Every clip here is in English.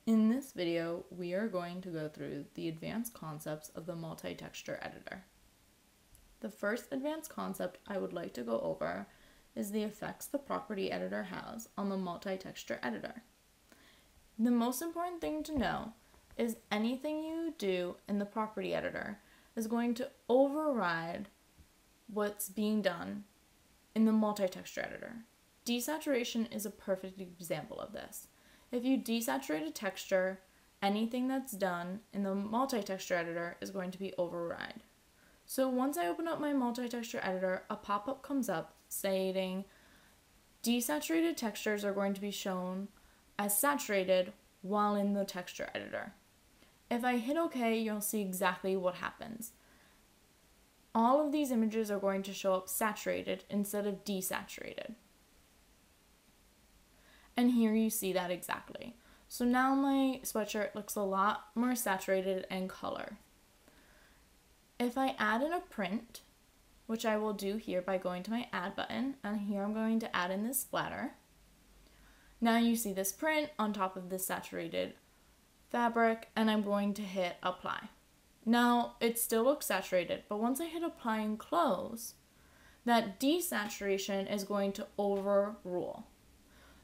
In this video, we are going to go through the advanced concepts of the multi-texture editor. The first advanced concept I would like to go over is the effects the property editor has on the multi-texture editor. The most important thing to know is anything you do in the property editor is going to override what's being done in the multi-texture editor. Desaturation is a perfect example of this. If you desaturate a texture, anything that's done in the multi-texture editor is going to be override. So once I open up my multi-texture editor, a pop-up comes up stating desaturated textures are going to be shown as saturated while in the texture editor. If I hit OK, you'll see exactly what happens. All of these images are going to show up saturated instead of desaturated. And here you see that exactly. So now my sweatshirt looks a lot more saturated in color. If I add in a print, which I will do here by going to my add button, and here I'm going to add in this splatter. Now you see this print on top of this saturated fabric, and I'm going to hit apply. Now it still looks saturated, but once I hit apply and close, that desaturation is going to overrule.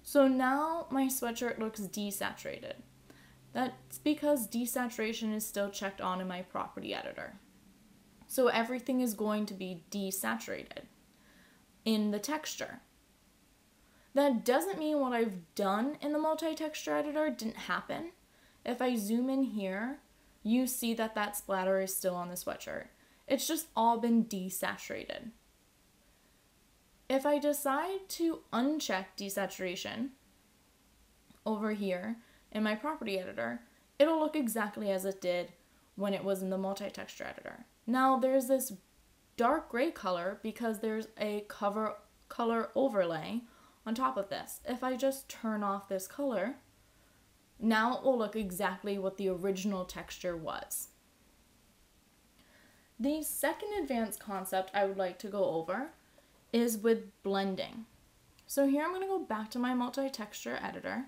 So now my sweatshirt looks desaturated. That's because desaturation is still checked on in my property editor. So everything is going to be desaturated in the texture. That doesn't mean what I've done in the multi-texture editor didn't happen. If I zoom in here, you see that that splatter is still on the sweatshirt. It's just all been desaturated. If I decide to uncheck desaturation over here in my property editor, it'll look exactly as it did when it was in the multi-texture editor. Now there's this dark gray color because there's a color overlay on top of this. If I just turn off this color, now it will look exactly what the original texture was. The second advanced concept I would like to go over is with blending. So here I'm going to go back to my multi-texture editor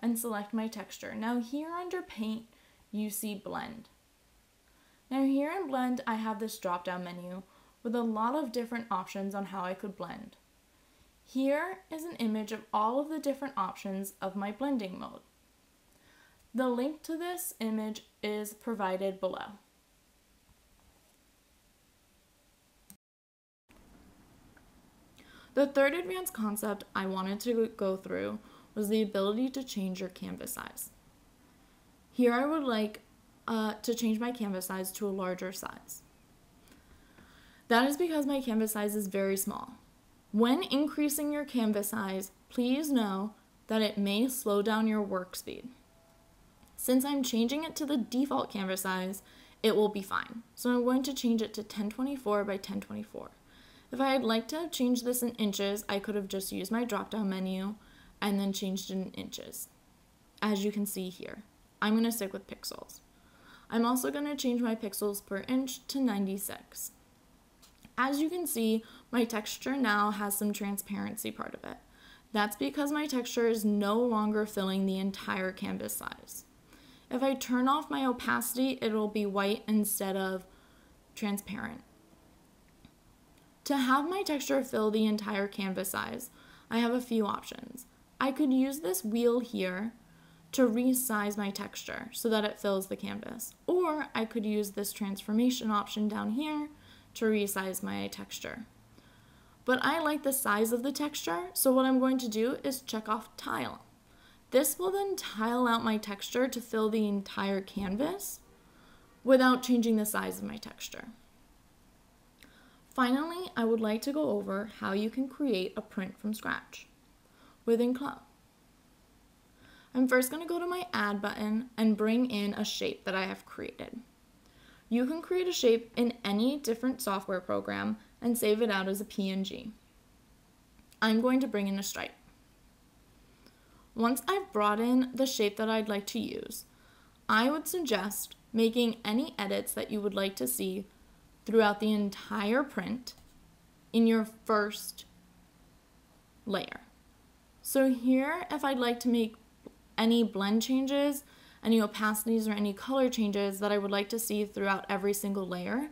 and select my texture. Now here under paint, you see blend. Now here in blend, I have this drop-down menu with a lot of different options on how I could blend. Here is an image of all of the different options of my blending mode. The link to this image is provided below. The third advanced concept I wanted to go through was the ability to change your canvas size. Here I would like to change my canvas size to a larger size. That is because my canvas size is very small. When increasing your canvas size, please know that it may slow down your work speed. Since I'm changing it to the default canvas size, it will be fine. So I'm going to change it to 1024 by 1024. If I had liked to have changed this in inches, I could have just used my drop-down menu and then changed it in inches. As you can see here, I'm going to stick with pixels. I'm also going to change my pixels per inch to 96. As you can see, my texture now has some transparency part of it. That's because my texture is no longer filling the entire canvas size. If I turn off my opacity, it'll be white instead of transparent. To have my texture fill the entire canvas size, I have a few options. I could use this wheel here to resize my texture so that it fills the canvas, or I could use this transformation option down here to resize my texture. But I like the size of the texture, so what I'm going to do is check off tile. This will then tile out my texture to fill the entire canvas without changing the size of my texture. Finally, I would like to go over how you can create a print from scratch within Cloud. I'm first going to go to my add button and bring in a shape that I have created. You can create a shape in any different software program and save it out as a PNG. I'm going to bring in a stripe. Once I've brought in the shape that I'd like to use, I would suggest making any edits that you would like to see throughout the entire print in your first layer. So here, if I'd like to make any blend changes, any opacities, or any color changes that I would like to see throughout every single layer,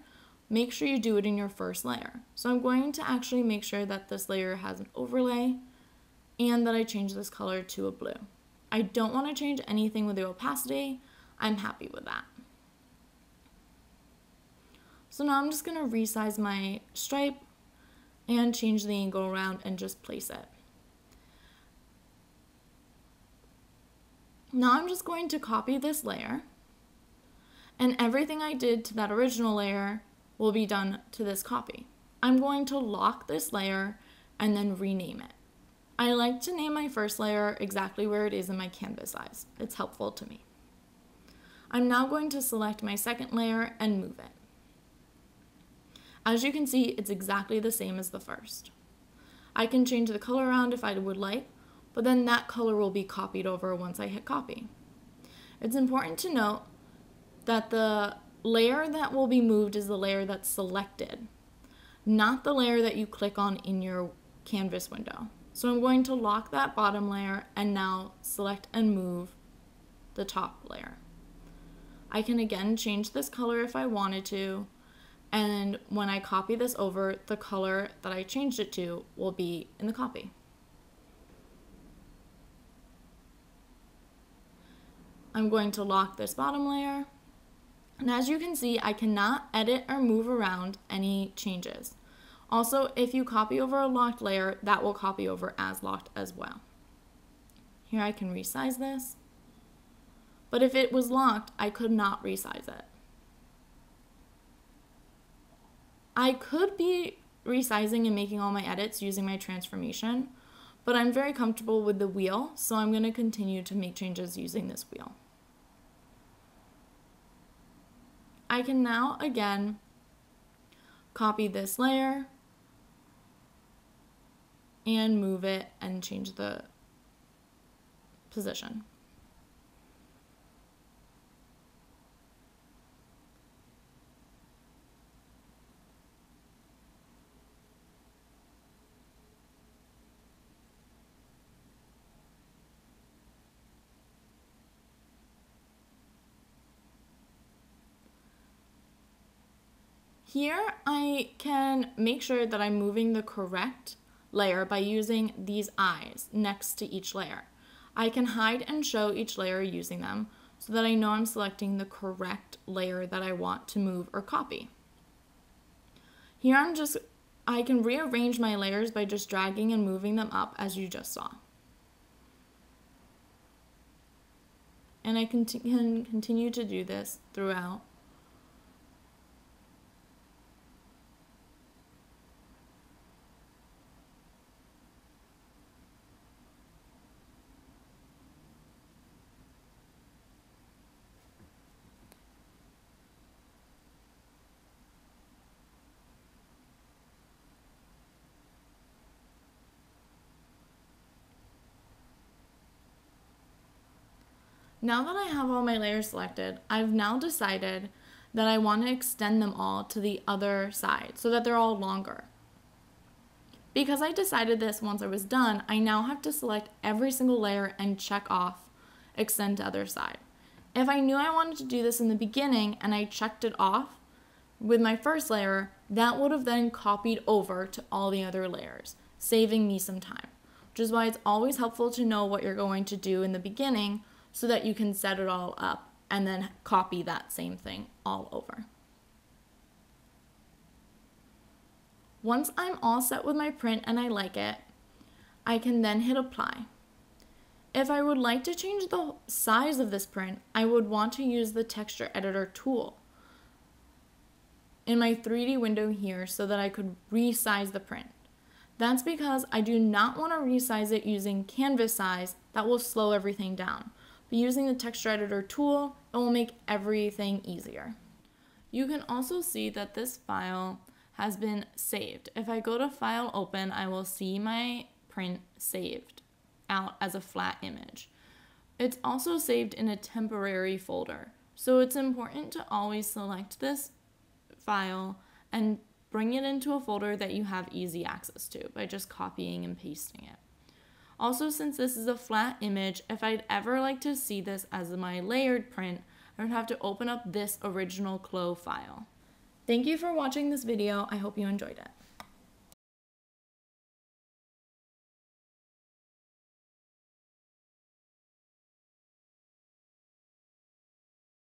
make sure you do it in your first layer. So I'm going to actually make sure that this layer has an overlay and that I change this color to a blue. I don't want to change anything with the opacity. I'm happy with that. So now I'm just going to resize my stripe and change the angle around and just place it. Now I'm just going to copy this layer, and everything I did to that original layer will be done to this copy. I'm going to lock this layer and then rename it. I like to name my first layer exactly where it is in my canvas size. It's helpful to me. I'm now going to select my second layer and move it. As you can see, it's exactly the same as the first. I can change the color around if I would like, but then that color will be copied over once I hit copy. It's important to note that the layer that will be moved is the layer that's selected, not the layer that you click on in your canvas window. So I'm going to lock that bottom layer and now select and move the top layer. I can again change this color if I wanted to, and when I copy this over, the color that I changed it to will be in the copy. I'm going to lock this bottom layer, and as you can see, I cannot edit or move around any changes. Also, if you copy over a locked layer, that will copy over as locked as well. Here I can resize this, but if it was locked, I could not resize it. I could be resizing and making all my edits using my transformation, but I'm very comfortable with the wheel, so I'm going to continue to make changes using this wheel. I can now again copy this layer and move it and change the position. Here I can make sure that I'm moving the correct layer by using these eyes next to each layer. I can hide and show each layer using them so that I know I'm selecting the correct layer that I want to move or copy. Here I can rearrange my layers by just dragging and moving them up as you just saw. And I can continue to do this throughout. Now that I have all my layers selected, I've now decided that I want to extend them all to the other side so that they're all longer. Because I decided this once I was done, I now have to select every single layer and check off extend to other side. If I knew I wanted to do this in the beginning and I checked it off with my first layer, that would have then copied over to all the other layers, saving me some time, which is why it's always helpful to know what you're going to do in the beginning so that you can set it all up and then copy that same thing all over. Once I'm all set with my print and I like it, I can then hit apply. If I would like to change the size of this print, I would want to use the texture editor tool in my 3D window here so that I could resize the print. That's because I do not want to resize it using canvas size. That will slow everything down. But using the texture editor tool, it will make everything easier. You can also see that this file has been saved. If I go to File Open, I will see my print saved out as a flat image. It's also saved in a temporary folder. So it's important to always select this file and bring it into a folder that you have easy access to by just copying and pasting it. Also, since this is a flat image, if I'd ever like to see this as my layered print, I would have to open up this original Clo file. Thank you for watching this video. I hope you enjoyed it.